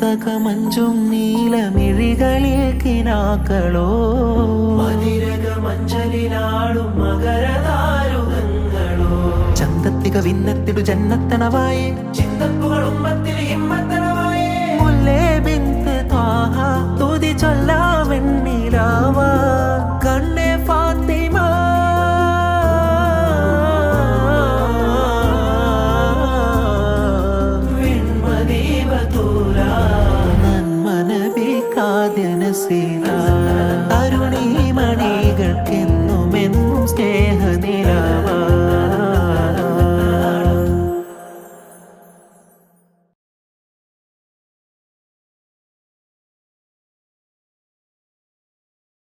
മരതകമഞ്ചും നീലമിഴികളിൽ കിനാക്കളോ മതിരകമഞ്ചലിലാടും മകരതാരുകങ്ങളോ ചന്തത്തിക വിന്നത്തിടു ജന്നത്തണവായേ ചിന്തപ്പുകൾ ഉമ്മത്തിൽ ഹിമ്മത്തണവായേ മുല്ലേ ബിന്ത് ത്വാഹ തുതി ചൊല്ലാവെണ്ണിലാവ കണ്ണേ ഫാത്തിമ നന്മനബി കാദ്യ നസീറ